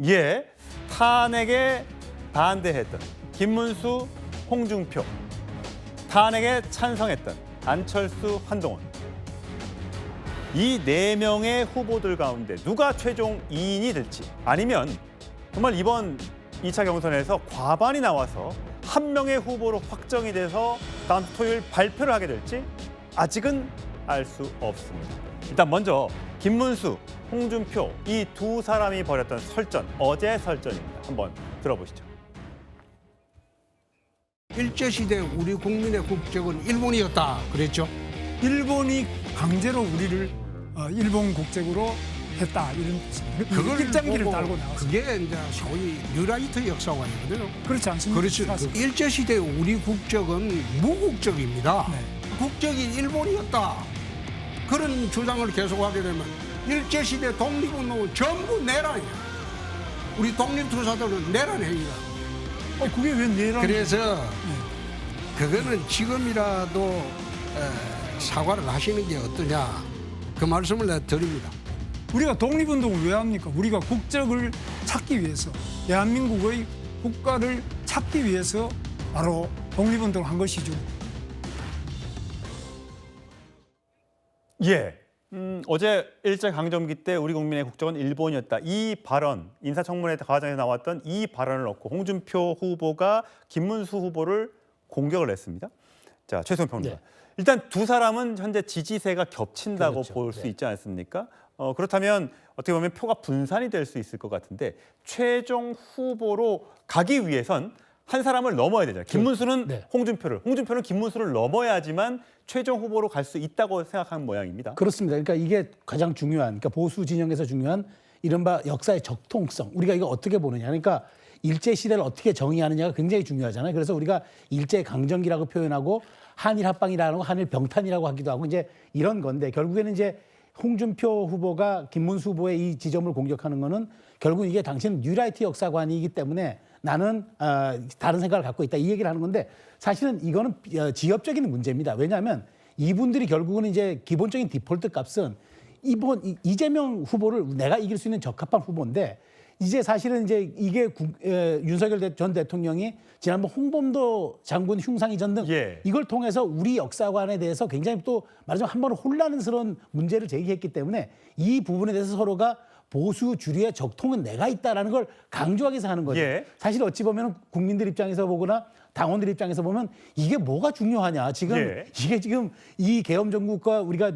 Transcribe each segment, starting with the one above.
예, 탄핵에 반대했던 김문수, 홍준표, 탄핵에 찬성했던 안철수, 한동훈. 이 4명의 후보들 가운데 누가 최종 2인이 될지, 아니면 정말 이번 2차 경선에서 과반이 나와서 한 명의 후보로 확정이 돼서 다음 주 토요일 발표를 하게 될지 아직은 알 수 없습니다. 일단 먼저 김문수, 홍준표 이 두 사람이 벌였던 설전, 어제 설전입니다. 한번 들어보시죠. 일제시대 우리 국민의 국적은 일본이었다 그랬죠. 일본이 강제로 우리를 일본 국적으로 했다 이런 그걸 입장기를 보고 달고 나왔어요. 그게 이제 소위 뉴라이트 역사관이거든요. 그렇지 않습니까? 그렇죠. 일제시대 우리 국적은 무국적입니다. 네. 국적이 일본이었다. 그런 주장을 계속하게 되면 일제시대 독립운동은 전부 내란이야. 우리 독립투사들은 내란 행위다. 그게 왜 내란? 그래서 그거는 지금이라도 사과를 하시는 게 어떠냐 그 말씀을 내가 드립니다. 우리가 독립운동을 왜 합니까? 우리가 국적을 찾기 위해서, 대한민국의 국가를 찾기 위해서 바로 독립운동을 한 것이죠. 예. 어제 일제강점기 때 우리 국민의 국적은 일본이었다. 이 발언, 인사청문회 과정에서 나왔던 이 발언을 놓고 홍준표 후보가 김문수 후보를 공격을 했습니다. 자, 최수영 평론가. 네. 일단 두 사람은 현재 지지세가 겹친다고 그렇죠. 볼 수 네. 있지 않습니까? 그렇다면 어떻게 보면 표가 분산이 될 수 있을 것 같은데 최종 후보로 가기 위해선 한 사람을 넘어야 되잖아요. 김문수는 네. 홍준표는 김문수를 넘어야지만 최종 후보로 갈 수 있다고 생각하는 모양입니다. 그렇습니다. 그러니까 이게 가장 중요한, 그러니까 보수 진영에서 중요한 이른바 역사의 적통성. 우리가 이거 어떻게 보느냐. 그러니까 일제 시대를 어떻게 정의하느냐가 굉장히 중요하잖아요. 그래서 우리가 일제 강점기라고 표현하고 한일 합방이라고 한일 병탄이라고 하기도 하고 이제 이런 건데 결국에는 이제 홍준표 후보가 김문수 후보의 이 지점을 공격하는 거는 결국 이게 당신은 뉴라이트 역사관이기 때문에 나는 다른 생각을 갖고 있다 이 얘기를 하는 건데 사실은 이거는 지엽적인 문제입니다. 왜냐하면 이분들이 결국은 이제 기본적인 디폴트 값은 이재명 후보를 내가 이길 수 있는 적합한 후보인데 이제 사실은 이제 이게 윤석열 전 대통령이 지난번 홍범도 장군 흉상이 전등 예. 이걸 통해서 우리 역사관에 대해서 굉장히 또 말하자면 한 번은 혼란스러운 문제를 제기했기 때문에 이 부분에 대해서 서로가 보수 주류의 적통은 내가 있다라는 걸 강조하기 위해서 하는 거죠. 예. 사실 어찌 보면 국민들 입장에서 보거나 당원들 입장에서 보면 이게 뭐가 중요하냐. 지금 예. 이게 지금 이 계엄 정국과 우리가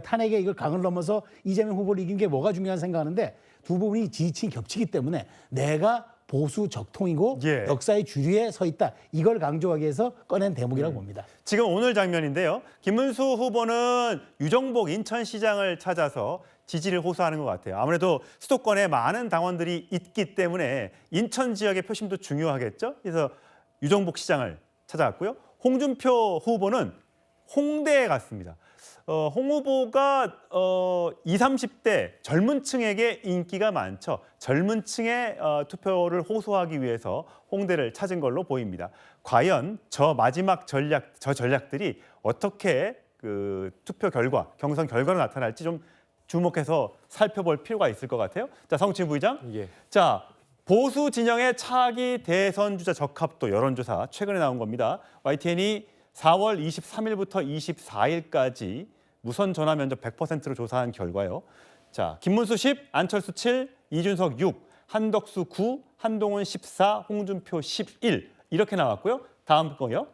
탄핵에 이걸 강을 넘어서 이재명 후보를 이긴 게 뭐가 중요한 생각하는데 두 부분이 지지층이 겹치기 때문에 내가 보수 적통이고 예. 역사의 주류에 서 있다. 이걸 강조하기 위해서 꺼낸 대목이라고 봅니다. 지금 오늘 장면인데요. 김문수 후보는 유정복 인천시장을 찾아서 지지를 호소하는 것 같아요. 아무래도 수도권에 많은 당원들이 있기 때문에 인천 지역의 표심도 중요하겠죠. 그래서 유정복 시장을 찾아갔고요. 홍준표 후보는 홍대에 갔습니다. 홍 후보가 20, 30대 젊은 층에게 인기가 많죠. 젊은 층의 투표를 호소하기 위해서 홍대를 찾은 걸로 보입니다. 과연 저 마지막 전략들이 어떻게 그 투표 결과, 경선 결과로 나타날지 좀 주목해서 살펴볼 필요가 있을 것 같아요. 자, 성진 부의장. 예. 자, 보수 진영의 차기 대선 주자 적합도 여론조사 최근에 나온 겁니다. YTN이 4월 23일부터 24일까지 무선 전화 면접 100%로 조사한 결과요. 자, 김문수 10, 안철수 7, 이준석 6, 한덕수 9, 한동훈 14, 홍준표 11 이렇게 나왔고요. 다음 거요.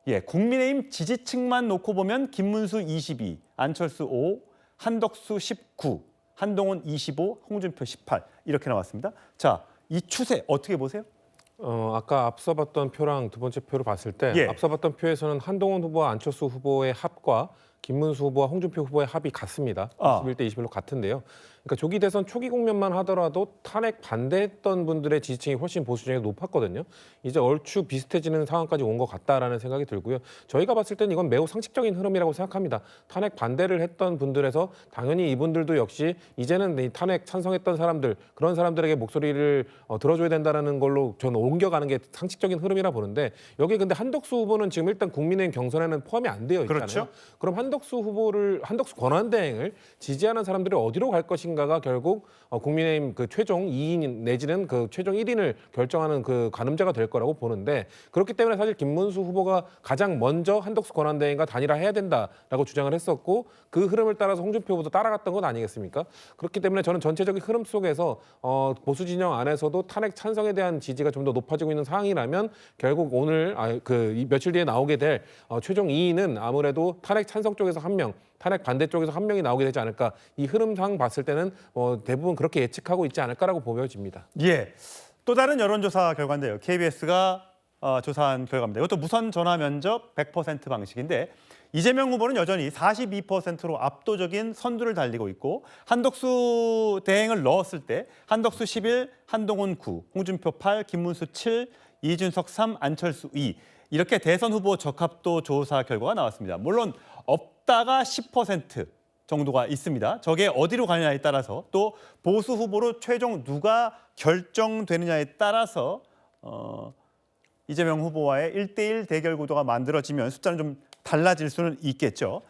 예, 국민의힘 지지층만 놓고 보면 김문수 22, 안철수 5, 한덕수 19, 한동훈 25, 홍준표 18 이렇게 나왔습니다. 자, 이 추세 어떻게 보세요? 아까 앞서 봤던 표랑 두 번째 표를 봤을 때 예. 앞서 봤던 표에서는 한동훈 후보와 안철수 후보의 합과 김문수 후보와 홍준표 후보의 합이 같습니다. 21대 21로 같은데요. 그러니까 조기 대선 초기 국면만 하더라도 탄핵 반대했던 분들의 지지층이 훨씬 보수 진영이 높았거든요. 이제 얼추 비슷해지는 상황까지 온 것 같다라는 생각이 들고요. 저희가 봤을 때는 이건 매우 상식적인 흐름이라고 생각합니다. 탄핵 반대를 했던 분들에서 당연히 이분들도 역시 이제는 이 탄핵 찬성했던 사람들 그런 사람들에게 목소리를 들어줘야 된다는 걸로 저는 옮겨가는 게 상식적인 흐름이라 보는데 여기 근데 한덕수 후보는 지금 일단 국민의힘 경선에는 포함이 안 되어 있잖아요. 그렇죠. 그럼 한덕수 한덕수 권한대행을 지지하는 사람들이 어디로 갈 것인가가 결국 국민의힘 그 최종 2인 내지는 그 최종 1인을 결정하는 그 가늠자가 될 거라고 보는데, 그렇기 때문에 사실 김문수 후보가 가장 먼저 한덕수 권한대행과 단일화해야 된다라고 주장을 했었고, 그 흐름을 따라서 홍준표 후보도 따라갔던 것 아니겠습니까? 그렇기 때문에 저는 전체적인 흐름 속에서 보수 진영 안에서도 탄핵 찬성에 대한 지지가 좀 더 높아지고 있는 상황이라면 결국 오늘 며칠 뒤에 나오게 될 최종 2위는 아무래도 탄핵 찬성 쪽에서 한 명, 탄핵 반대 쪽에서 한 명이 나오게 되지 않을까. 이 흐름상 봤을 때는 대부분 그렇게 예측하고 있지 않을까라고 보여집니다. 예, 또 다른 여론조사 결과인데요. KBS가 조사한 결과입니다. 이것도 무선 전화 면접 100% 방식인데 이재명 후보는 여전히 42%로 압도적인 선두를 달리고 있고, 한덕수 대행을 넣었을 때 한덕수 11, 한동훈 9, 홍준표 8, 김문수 7, 이준석 3, 안철수 2 이렇게 대선 후보 적합도 조사 결과가 나왔습니다. 물론 없다가 10% 정도가 있습니다. 저게 어디로 가느냐에 따라서, 또 보수 후보로 최종 누가 결정되느냐에 따라서 이재명 후보와의 1대1 대결 구도가 만들어지면 숫자는 좀 달라질 수는 있겠죠.